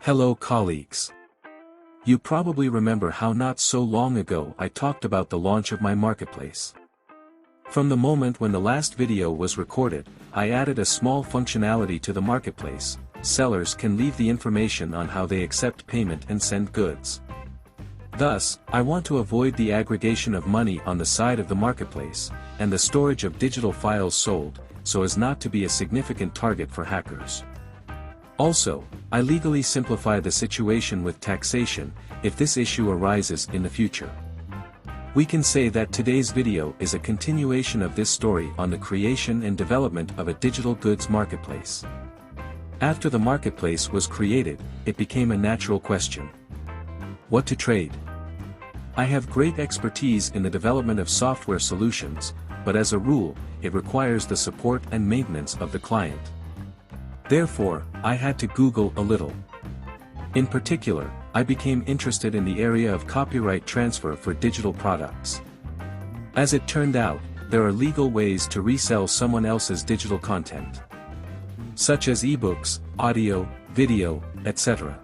Hello colleagues. You probably remember how not so long ago I talked about the launch of my marketplace. From the moment when the last video was recorded, I added a small functionality to the marketplace. Sellers can leave the information on how they accept payment and send goods. Thus, I want to avoid the aggregation of money on the side of the marketplace, and the storage of digital files sold, so as not to be a significant target for hackers. Also, I legally simplify the situation with taxation, if this issue arises in the future. We can say that today's video is a continuation of this story on the creation and development of a digital goods marketplace. After the marketplace was created, it became a natural question. What to trade? I have great expertise in the development of software solutions, but as a rule, it requires the support and maintenance of the client. Therefore, I had to Google a little. In particular, I became interested in the area of copyright transfer for digital products. As it turned out, there are legal ways to resell someone else's digital content, such as ebooks, audio, video, etc.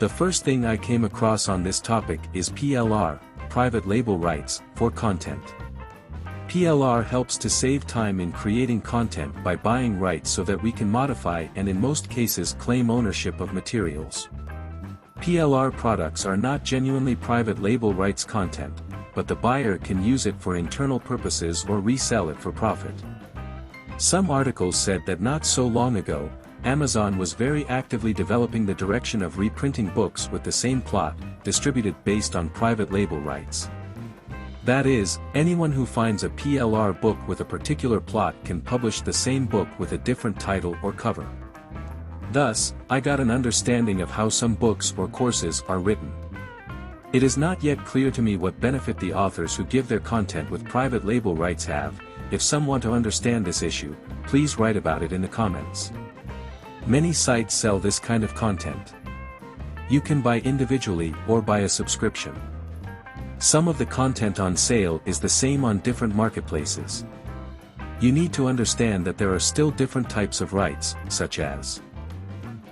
The first thing I came across on this topic is PLR, private label rights, for content. PLR helps to save time in creating content by buying rights so that we can modify and in most cases claim ownership of materials. PLR products are not genuinely private label rights content, but the buyer can use it for internal purposes or resell it for profit. Some articles said that not so long ago, Amazon was very actively developing the direction of reprinting books with the same plot, distributed based on private label rights. That is, anyone who finds a PLR book with a particular plot can publish the same book with a different title or cover. Thus, I got an understanding of how some books or courses are written. It is not yet clear to me what benefit the authors who give their content with private label rights have. If some want to understand this issue, please write about it in the comments. Many sites sell this kind of content. You can buy individually or buy a subscription. Some of the content on sale is the same on different marketplaces. You need to understand that there are still different types of rights, such as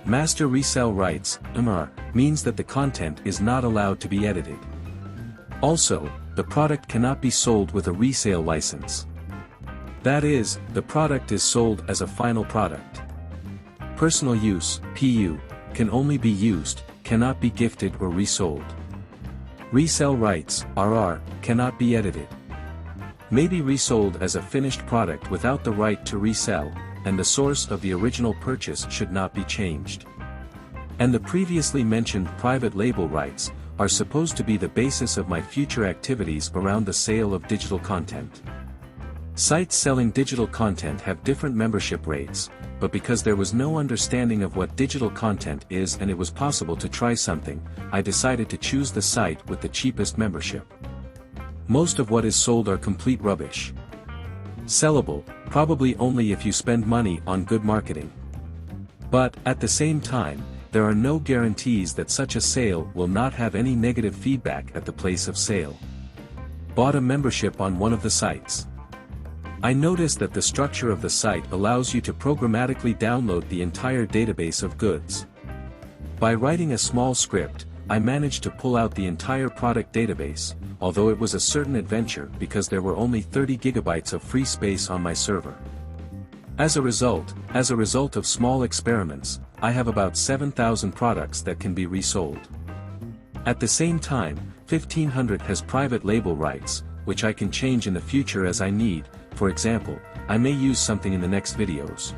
master resell rights, MRR, means that the content is not allowed to be edited. Also, the product cannot be sold with a resale license. That is, the product is sold as a final product. Personal use, PU, can only be used, cannot be gifted or resold. Resell rights, RR, cannot be edited. May be resold as a finished product without the right to resell, and the source of the original purchase should not be changed. And the previously mentioned private label rights are supposed to be the basis of my future activities around the sale of digital content. Sites selling digital content have different membership rates, but because there was no understanding of what digital content is and it was possible to try something, I decided to choose the site with the cheapest membership. Most of what is sold are complete rubbish. Sellable, probably only if you spend money on good marketing. But, at the same time, there are no guarantees that such a sale will not have any negative feedback at the place of sale. Bought a membership on one of the sites. I noticed that the structure of the site allows you to programmatically download the entire database of goods. By writing a small script, I managed to pull out the entire product database, although it was a certain adventure because there were only 30 gigabytes of free space on my server. As a result of small experiments, I have about 7,000 products that can be resold. At the same time, 1,500 has private label rights, which I can change in the future as I need. For example, I may use something in the next videos.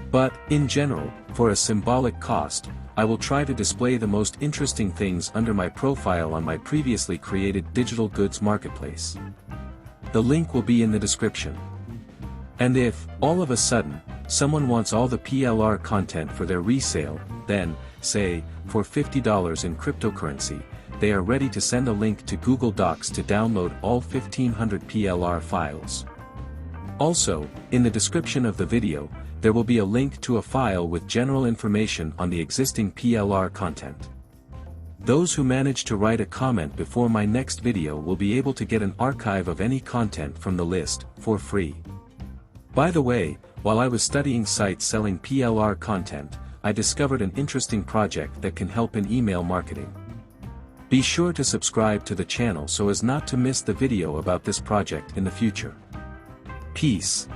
But, in general, for a symbolic cost, I will try to display the most interesting things under my profile on my previously created digital goods marketplace. The link will be in the description. And if, all of a sudden, someone wants all the PLR content for their resale, then, say, for $50 in cryptocurrency, they are ready to send a link to Google Docs to download all 1,500 PLR files. Also, in the description of the video, there will be a link to a file with general information on the existing PLR content. Those who manage to write a comment before my next video will be able to get an archive of any content from the list, for free. By the way, while I was studying sites selling PLR content, I discovered an interesting project that can help in email marketing. Be sure to subscribe to the channel so as not to miss the video about this project in the future. Peace.